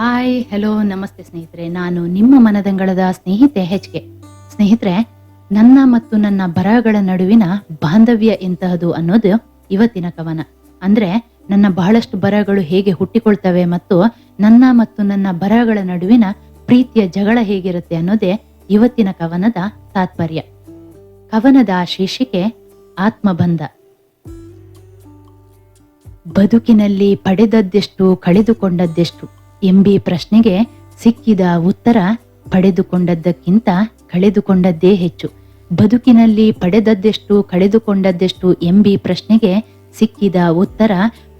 Hi hello ನಮಸ್ತೆ ಸ್ನೇಹಿತರೆ, ನಾನು ನಿಮ್ಮ ಮನದಂಗಳದ ಸ್ನೇಹಿತೆ ಹೆಚ್ಕೆ. ಸ್ನೇಹಿತರೆ, ನನ್ನ ಮತ್ತು ನನ್ನ ಬರಹಗಳ ನಡುವಿನ ಬಾಂಧವ್ಯ ಎಂತಹದು ಅನ್ನೋದು ಇವತ್ತಿನ ಕವನ. ಅಂದ್ರೆ ನನ್ನ ಬಹಳಷ್ಟು ಬರಹಗಳು ಹೇಗೆ ಹುಟ್ಟಿಕೊಳ್ತವೆ ಮತ್ತು ನನ್ನ ಬರಹಗಳ ನಡುವಿನ ಪ್ರೀತಿಯ ಜಗಳ ಹೇಗಿರುತ್ತೆ ಅನ್ನೋದೇ ಇವತ್ತಿನ ಕವನದ ತಾತ್ಪರ್ಯ. ಕವನದ ಶೀರ್ಷಿಕೆ ಆತ್ಮಬಂಧ. ಬದುಕಿನಲ್ಲಿ ಪಡೆದದ್ದೆಷ್ಟು ಕಳೆದುಕೊಂಡದ್ದೆಷ್ಟು ಎಂಬಿ ಪ್ರಶ್ನೆಗೆ ಸಿಕ್ಕಿದ ಉತ್ತರ ಪಡೆದುಕೊಂಡದ್ದಕ್ಕಿಂತ ಕಳೆದುಕೊಂಡದ್ದೇ ಹೆಚ್ಚು. ಬದುಕಿನಲ್ಲಿ ಪಡೆದದ್ದೆಷ್ಟು ಕಳೆದುಕೊಂಡದ್ದೆಷ್ಟು ಎಂಬಿ ಪ್ರಶ್ನೆಗೆ ಸಿಕ್ಕಿದ ಉತ್ತರ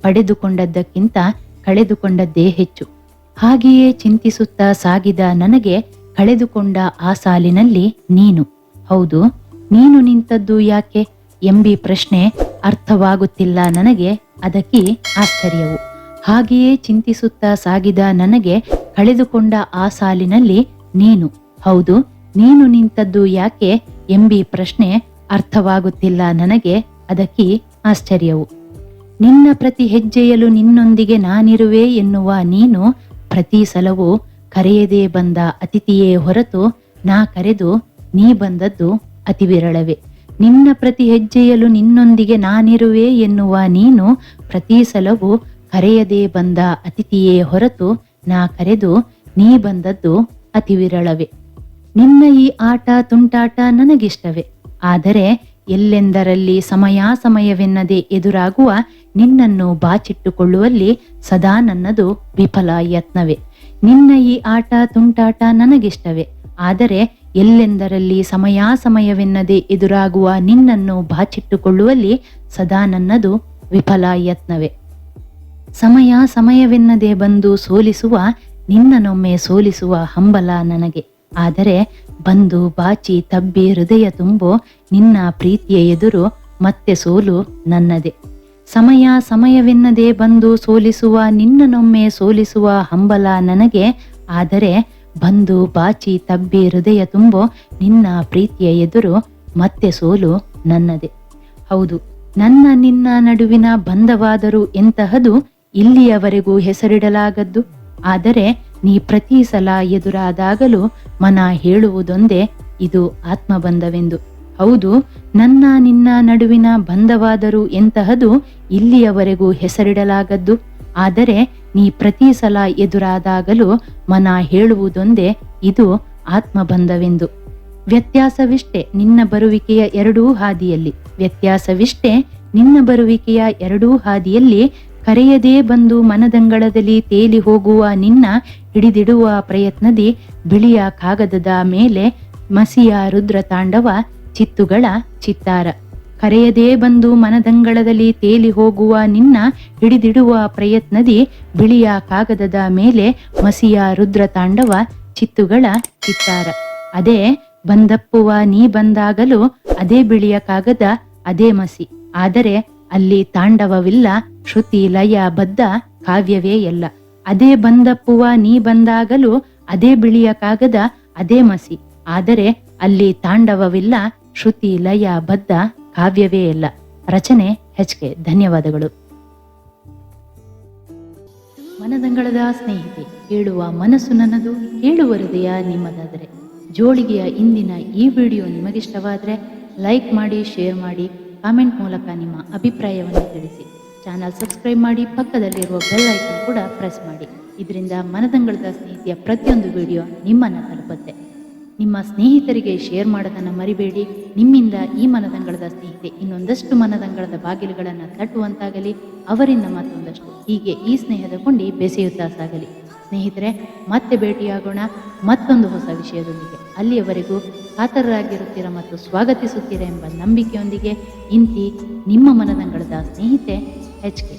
ಪಡೆದುಕೊಂಡದ್ದಕ್ಕಿಂತ ಕಳೆದುಕೊಂಡದ್ದೇ ಹೆಚ್ಚು. ಹಾಗೆಯೇ ಚಿಂತಿಸುತ್ತಾ ಸಾಗಿದ ನನಗೆ ಕಳೆದುಕೊಂಡ ಆ ಸಾಲಿನಲ್ಲಿ ನೀನು, ಹೌದು ನೀನು ನಿಂತದ್ದು ಯಾಕೆ ಎಂಬಿ ಪ್ರಶ್ನೆ ಅರ್ಥವಾಗುತ್ತಿಲ್ಲ ನನಗೆ, ಅದಕ್ಕೆ ಆಶ್ಚರ್ಯವು. ಹಾಗೆಯೇ ಚಿಂತಿಸುತ್ತಾ ಸಾಗಿದ ನನಗೆ ಕಳೆದುಕೊಂಡ ಆ ಸಾಲಿನಲ್ಲಿ ನೀನು, ಹೌದು ನೀನು ನಿಂತದ್ದು ಯಾಕೆ ಎಂಬಿ ಪ್ರಶ್ನೆ ಅರ್ಥವಾಗುತ್ತಿಲ್ಲ ನನಗೆ, ಅದಕ್ಕೆ ಆಶ್ಚರ್ಯವು. ನಿನ್ನ ಪ್ರತಿ ಹೆಜ್ಜೆಯಲು ನಿನ್ನೊಂದಿಗೆ ನಾನಿರುವೆ ಎನ್ನುವ ನೀನು ಪ್ರತಿ ಸಲವೂ ಕರೆಯದೇ ಬಂದ ಅತಿಥಿಯೇ ಹೊರತು ನಾ ಕರೆದು ನೀ ಬಂದದ್ದು ಅತಿ ವಿರಳವೇ. ನಿನ್ನ ಪ್ರತಿ ಹೆಜ್ಜೆಯಲು ನಿನ್ನೊಂದಿಗೆ ನಾನಿರುವೆ ಎನ್ನುವ ನೀನು ಪ್ರತಿ ಸಲವೂ ಕರೆಯದೇ ಬಂದ ಅತಿಥಿಯೇ ಹೊರತು ನಾ ಕರೆದು ನೀ ಬಂದದ್ದು ಅತಿ ವಿರಳವೇ. ನಿನ್ನ ಈ ಆಟ ತುಂಟಾಟ ನನಗಿಷ್ಟವೇ, ಆದರೆ ಎಲ್ಲೆಂದರಲ್ಲಿ ಸಮಯವೆನ್ನದೆ ಎದುರಾಗುವ ನಿನ್ನನ್ನು ಬಾಚಿಟ್ಟುಕೊಳ್ಳುವಲ್ಲಿ ಸದಾ ನನ್ನದು ವಿಫಲ ಯತ್ನವೇ. ನಿನ್ನ ಈ ಆಟ ತುಂಟಾಟ ನನಗಿಷ್ಟವೇ, ಆದರೆ ಎಲ್ಲೆಂದರಲ್ಲಿ ಸಮಯವೆನ್ನದೆ ಎದುರಾಗುವ ನಿನ್ನನ್ನು ಬಾಚಿಟ್ಟುಕೊಳ್ಳುವಲ್ಲಿ ಸದಾ ನನ್ನದು ವಿಫಲ ಯತ್ನವೇ. ಸಮಯವೆನ್ನದೆ ಬಂದು ಸೋಲಿಸುವ ನಿನ್ನನೊಮ್ಮೆ ಸೋಲಿಸುವ ಹಂಬಲ ನನಗೆ, ಆದರೆ ಬಂದು ಬಾಚಿ ತಬ್ಬಿ ಹೃದಯ ತುಂಬೋ ನಿನ್ನ ಪ್ರೀತಿಯ ಎದುರು ಮತ್ತೆ ಸೋಲು ನನ್ನದೇ. ಸಮಯವೆನ್ನದೆ ಬಂದು ಸೋಲಿಸುವ ನಿನ್ನನೊಮ್ಮೆ ಸೋಲಿಸುವ ಹಂಬಲ ನನಗೆ, ಆದರೆ ಬಂದು ಬಾಚಿ ತಬ್ಬಿ ಹೃದಯ ತುಂಬೋ ನಿನ್ನ ಪ್ರೀತಿಯ ಎದುರು ಮತ್ತೆ ಸೋಲು ನನ್ನದೇ. ಹೌದು, ನಿನ್ನ ನಡುವಿನ ಬಂಧವಾದರೂ ಎಂತಹದು ಇಲ್ಲಿಯವರೆಗೂ ಹೆಸರಿಡಲಾಗದ್ದು, ಆದರೆ ನೀ ಪ್ರತಿ ಸಲ ಎದುರಾದಾಗಲೂ ಮನ ಹೇಳುವುದೊಂದೇ, ಇದು ಆತ್ಮಬಂಧವೆಂದು. ಹೌದು, ನಿನ್ನ ನಡುವಿನ ಬಂಧವಾದರೂ ಎಂತಹದು ಇಲ್ಲಿಯವರೆಗೂ ಹೆಸರಿಡಲಾಗದ್ದು, ಆದರೆ ನೀ ಪ್ರತಿ ಸಲ ಎದುರಾದಾಗಲೂ ಮನ ಹೇಳುವುದೊಂದೇ, ಇದು ಆತ್ಮಬಂಧವೆಂದು. ವ್ಯತ್ಯಾಸವಿಷ್ಟೇ ನಿನ್ನ ಬರುವಿಕೆಯ ಎರಡೂ ಹಾದಿಯಲ್ಲಿ, ವ್ಯತ್ಯಾಸವಿಷ್ಟೇ ನಿನ್ನ ಬರುವಿಕೆಯ ಎರಡೂ ಹಾದಿಯಲ್ಲಿ. ಕರೆಯದೇ ಬಂದು ಮನದಂಗಳದಲ್ಲಿ ತೇಲಿ ಹೋಗುವ ನಿನ್ನ ಹಿಡಿದಿಡುವ ಪ್ರಯತ್ನದಿ ಬಿಳಿಯ ಕಾಗದದ ಮೇಲೆ ಮಸಿಯ ರುದ್ರ ತಾಂಡವ ಚಿತ್ತುಗಳ ಚಿತ್ತಾರ. ಕರೆಯದೇ ಬಂದು ಮನದಂಗಳದಲ್ಲಿ ತೇಲಿ ಹೋಗುವ ನಿನ್ನ ಹಿಡಿದಿಡುವ ಪ್ರಯತ್ನದಿ ಬಿಳಿಯ ಕಾಗದದ ಮೇಲೆ ಮಸಿಯ ರುದ್ರ ತಾಂಡವ ಚಿತ್ತುಗಳ ಚಿತ್ತಾರ. ಅದೇ ಬಂದಪ್ಪುವ ನೀ ಬಂದಾಗಲೂ ಅದೇ ಬಿಳಿಯ ಕಾಗದ ಅದೇ ಮಸಿ, ಆದರೆ ಅಲ್ಲಿ ತಾಂಡವವಿಲ್ಲ, ಶ್ರುತಿ ಲಯ ಬದ್ಧ ಕಾವ್ಯವೇ ಎಲ್ಲ. ಅದೇ ಬಂದಪ್ಪುವ ನೀ ಬಂದಾಗಲೂ ಅದೇ ಬಿಳಿಯ ಕಾಗದ ಅದೇ ಮಸಿ, ಆದರೆ ಅಲ್ಲಿ ತಾಂಡವವಿಲ್ಲ, ಶ್ರುತಿ ಲಯ ಬದ್ಧ ಕಾವ್ಯವೇ ಎಲ್ಲ. ರಚನೆ ಹೆಚ್ಕೆ. ಧನ್ಯವಾದಗಳು. ಮನದಂಗಳದ ಸ್ನೇಹಿತೆ, ಕೇಳುವ ಮನಸ್ಸು ನನ್ನದು, ಕೇಳುವ ಹೃದಯ ನಿಮ್ಮದಾದರೆ. ಜೋಳಿಗೆಯ ಇಂದಿನ ಈ ವಿಡಿಯೋ ನಿಮಗಿಷ್ಟವಾದರೆ ಲೈಕ್ ಮಾಡಿ, ಶೇರ್ ಮಾಡಿ, ಕಾಮೆಂಟ್ ಮೂಲಕ ನಿಮ್ಮ ಅಭಿಪ್ರಾಯವನ್ನು ತಿಳಿಸಿ. ಚಾನಲ್ ಸಬ್ಸ್ಕ್ರೈಬ್ ಮಾಡಿ, ಪಕ್ಕದಲ್ಲಿರುವ ಬೆಲ್ ಐಕಾನ್ ಕೂಡ ಪ್ರೆಸ್ ಮಾಡಿ. ಇದರಿಂದ ಮನದಂಗಳದ ಸ್ನೇಹಿತೆಯ ಪ್ರತಿಯೊಂದು ವಿಡಿಯೋ ನಿಮ್ಮನ್ನು ತಲುಪುತ್ತೆ. ನಿಮ್ಮ ಸ್ನೇಹಿತರಿಗೆ ಶೇರ್ ಮಾಡೋದನ್ನು ಮರಿಬೇಡಿ. ನಿಮ್ಮಿಂದ ಈ ಮನದಂಗಳದ ಸ್ನೇಹಿತೆ ಇನ್ನೊಂದಷ್ಟು ಮನದಂಗಳದ ಬಾಗಿಲುಗಳನ್ನು ತಟ್ಟುವಂತಾಗಲಿ, ಅವರಿಂದ ಮತ್ತೊಂದಷ್ಟು, ಹೀಗೆ ಈ ಸ್ನೇಹದ ಕೊಂಡಿ ಬೆಸೆಯುತ್ತಾ ಸಾಗಲಿ. ಸ್ನೇಹಿತರೆ, ಮತ್ತೆ ಭೇಟಿಯಾಗೋಣ ಮತ್ತೊಂದು ಹೊಸ ವಿಷಯದೊಂದಿಗೆ. ಅಲ್ಲಿಯವರೆಗೂ ಕಾತರರಾಗಿರುತ್ತೀರ ಮತ್ತು ಸ್ವಾಗತಿಸುತ್ತೀರ ಎಂಬ ನಂಬಿಕೆಯೊಂದಿಗೆ ಇಂತಿ ನಿಮ್ಮ ಮನದಂಗಳದ ಸ್ನೇಹಿತೆ ಹೆಚ್ಕೆ.